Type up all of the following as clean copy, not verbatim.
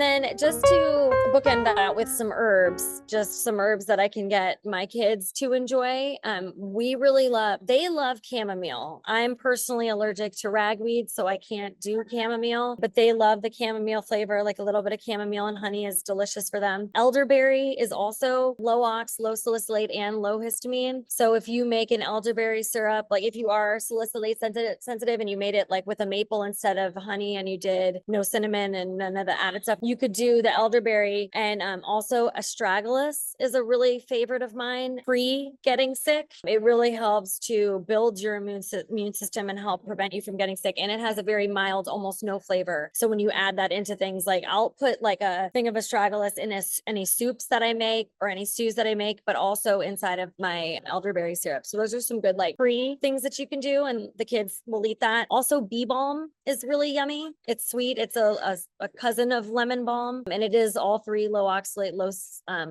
then just to bookend that with some herbs, just some herbs that I can get my kids to enjoy. They love chamomile. I'm personally allergic to ragweed, so I can't do chamomile, but they love the chamomile flavor. Like a little bit of chamomile and honey is delicious for them. Elderberry is also low ox, low salicylate, and low histamine. So if you make an elderberry syrup, like if you are salicylate sensitive and you made it like with a maple instead of honey and you did no cinnamon and none of the added stuff, you could do the elderberry. And also astragalus is a really favorite of mine. Pre getting sick, it really helps to build your immune system and help prevent you from getting sick. And it has a very mild, almost no flavor. So when you add that into things, like I'll put like a thing of astragalus in any soups that I make or any stews that I make, but also inside of my elderberry syrup. So those are some good like free things that you can do, and the kids will eat that. Also, bee balm is really yummy. It's sweet. It's a cousin of lemon balm, and it is all three: low oxalate, low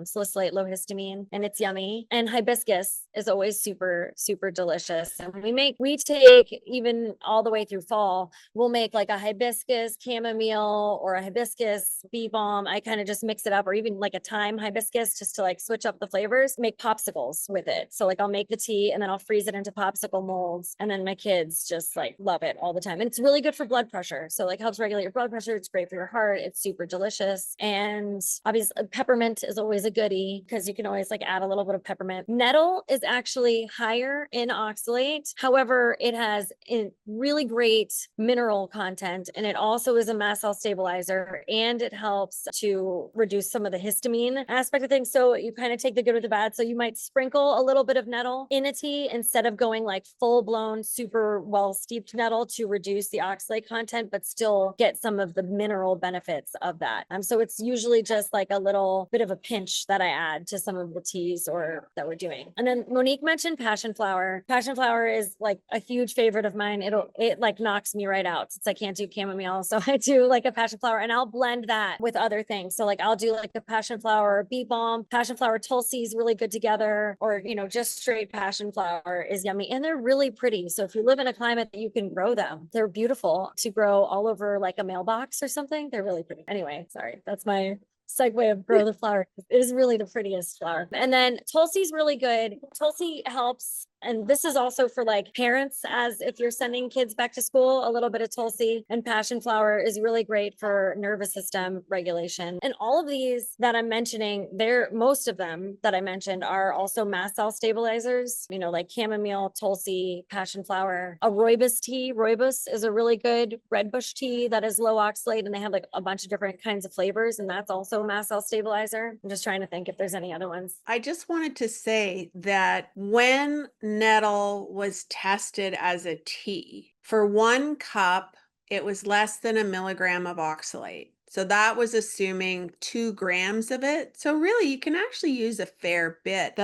salicylate, low histamine, and it's yummy. And hibiscus is always super, super delicious. And we take even all the way through fall, we'll make like a hibiscus chamomile or a hibiscus bee balm. I kind of just mix it up, or even like a thyme hibiscus, just to like switch up the flavors, make popsicles with it. So like I'll make the tea and then I'll freeze it into popsicle molds. And then my kids just like love it all the time. And it's really good for blood pressure. So like helps regulate your blood pressure. It's great for your heart. It's super delicious. And obviously peppermint is always a goodie because you can always like add a little bit of peppermint. Nettle is actually higher in oxalate. However, it has a really great mineral content, and it also is a mast cell stabilizer, and it helps to reduce some of the histamine aspect of things. So you kind of take the good with the bad. So you might sprinkle a little bit of nettle in a tea instead of going like full blown, super well steeped nettle to reduce the oxalate content, but still get some of the mineral benefits of that. So it's usually just like a little bit of a pinch that I add to some of the teas or that we're doing. And then Monique mentioned passionflower. Passionflower is like a huge favorite of mine. It like knocks me right out since I can't do chamomile. So I do like a passionflower, and I'll blend that with other things. So like I'll do like a passionflower bee balm, passionflower Tulsi is really good together, or just straight passionflower is yummy, and they're really pretty. So if you live in a climate that you can grow them, they're beautiful to grow all over like a mailbox or something. They're really pretty. Anyway, sorry, that's my segue of grow the flower. It is really the prettiest flower. And then Tulsi's really good. Tulsi helps, and this is also for like parents, as if you're sending kids back to school, a little bit of Tulsi and passionflower is really great for nervous system regulation. And all of these that I'm mentioning, most of them that I mentioned are also mast cell stabilizers, like chamomile, Tulsi, passionflower. A rooibos tea. Rooibos is a really good red bush tea that is low oxalate, and they have like a bunch of different kinds of flavors, and that's also a mast cell stabilizer. I'm just trying to think if there's any other ones. I just wanted to say that when nettle was tested as a tea, for 1 cup, it was less than a milligram of oxalate. So that was assuming 2 grams of it. So really, you can actually use a fair bit.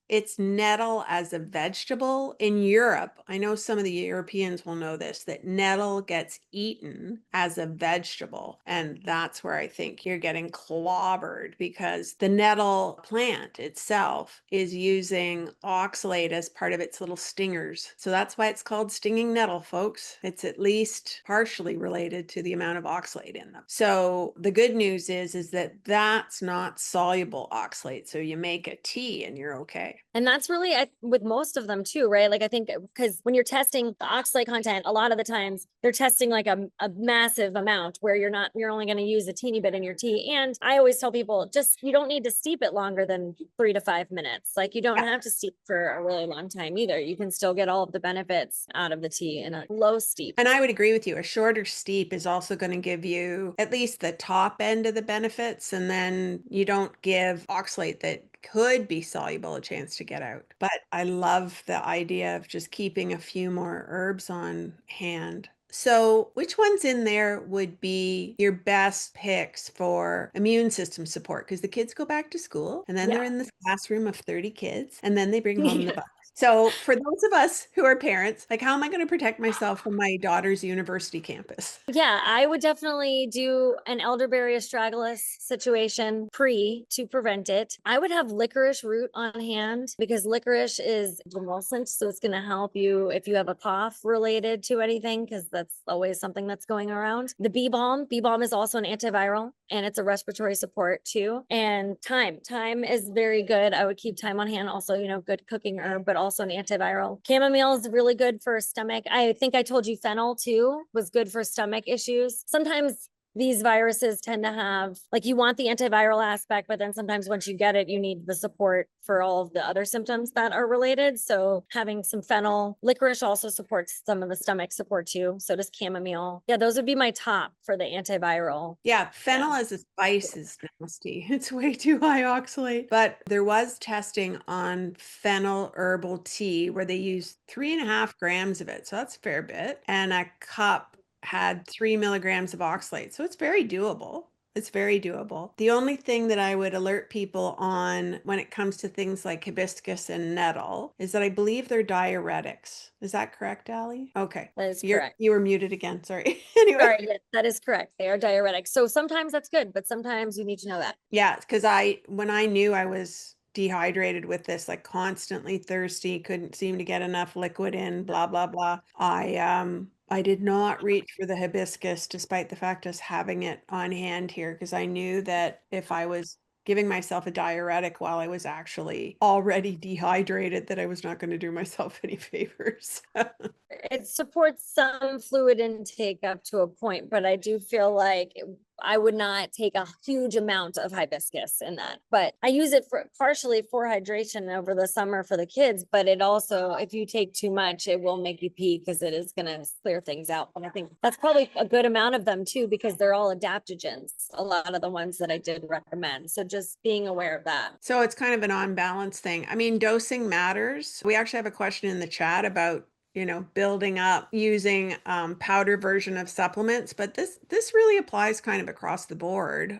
It's nettle as a vegetable. In Europe, I know some of the Europeans will know this, that nettle gets eaten as a vegetable. And that's where I think you're getting clobbered, because the nettle plant itself is using oxalate as part of its little stingers. So that's why it's called stinging nettle, folks. It's at least partially related to the amount of oxalate in them. So the good news is that that's not soluble oxalate. So you make a tea and you're okay. And that's really with most of them too, right? Like I think because when you're testing the oxalate content, a lot of the times they're testing like a massive amount where you're only going to use a teeny bit in your tea. And I always tell people, you don't need to steep it longer than 3 to 5 minutes. Like you don't have to steep for a really long time either. You can still get all of the benefits out of the tea in a low steep. And I would agree with you. A shorter steep is also going to give you at least the top end of the benefits. And then you don't give oxalate that could be soluble a chance to get out. But I love the idea of just keeping a few more herbs on hand. So which ones in there would be your best picks for immune system support? Because the kids go back to school and then they're in this classroom of 30 kids and then they bring home the bus. So for those of us who are parents, like how am I going to protect myself from my daughter's university campus? Yeah, I would definitely do an elderberry astragalus situation to prevent it. I would have licorice root on hand because licorice is emulsant, so it's going to help you if you have a cough related to anything, because that's always something that's going around. The bee balm is also an antiviral and it's a respiratory support too. And thyme is very good. I would keep thyme on hand. Also, good cooking herb, but also an antiviral. Chamomile is really good for stomach. I think I told you fennel too was good for stomach issues. Sometimes these viruses tend to have, like, you want the antiviral aspect, but then sometimes once you get it, you need the support for all of the other symptoms that are related. So having some fennel, licorice also supports some of the stomach support too. So does chamomile. Yeah, those would be my top for the antiviral. Yeah, fennel as a spice is nasty. It's way too high oxalate. But there was testing on fennel herbal tea where they used 3.5 grams of it. So that's a fair bit. And a cup had 3 milligrams of oxalate. So it's very doable. It's very doable. The only thing that I would alert people on when it comes to things like hibiscus and nettle is that I believe they're diuretics. Is that correct, Allie? Okay. That is correct. You were muted again. Sorry. Anyway. Sorry, yes, that is correct. They are diuretics. So sometimes that's good, but sometimes you need to know that. Yeah, because when I knew I was dehydrated with this, like constantly thirsty, couldn't seem to get enough liquid in, blah, blah, blah. I did not reach for the hibiscus despite the fact us having it on hand here, because I knew that if I was giving myself a diuretic while I was actually already dehydrated, that I was not going to do myself any favors. It supports some fluid intake up to a point, but I do feel like I would not take a huge amount of hibiscus in that. But I use it for partially for hydration over the summer for the kids, but it also, if you take too much, it will make you pee because it is going to clear things out. And I think that's probably a good amount of them too, because they're all adaptogens, a lot of the ones that I did recommend. So just being aware of that. So it's kind of an on balance thing. I mean, dosing matters. We actually have a question in the chat about building up using powder version of supplements, but this really applies kind of across the board.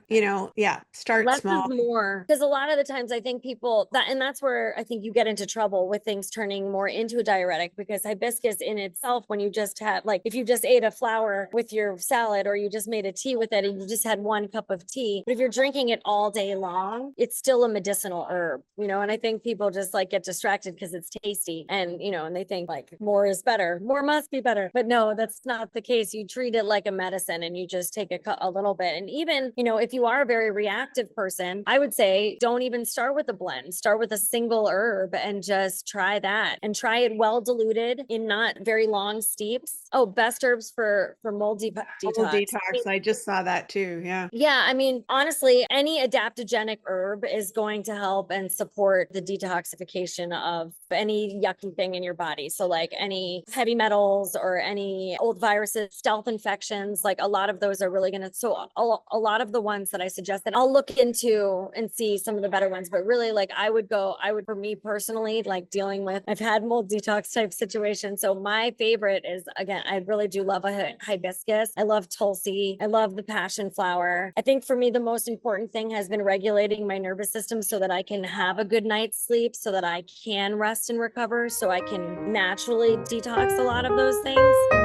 Start Less small. is more, because a lot of the times I think people and that's where I think you get into trouble with things turning more into a diuretic, because hibiscus in itself, when you just had, like, if you just ate a flower with your salad or you just made a tea with it and you just had 1 cup of tea, but if you're drinking it all day long, it's still a medicinal herb, and I think people just like get distracted because it's tasty and and they think like more is better, more must be better, but no, that's not the case. You treat it like a medicine and you just take a little bit. And even if you are a very reactive person, I would say don't even start with a blend, start with a single herb and just try that, and try it well diluted in not very long steeps. Oh, best herbs for mold detox. Mold detox. I just saw that too. Yeah, I mean, honestly, any adaptogenic herb is going to help and support the detoxification of any yucky thing in your body. So like any heavy metals or any old viruses, stealth infections, like a lot of those are really going to, so a lot of the ones that I suggested, I'll look into and see some of the better ones, but really like I would, for me personally, like dealing with, I've had mold detox type situations. So my favorite is, again, I really do love a hibiscus. I love Tulsi. I love the Passionflower. I think for me, the most important thing has been regulating my nervous system so that I can have a good night's sleep, so that I can rest and recover, so I can naturally detox a lot of those things.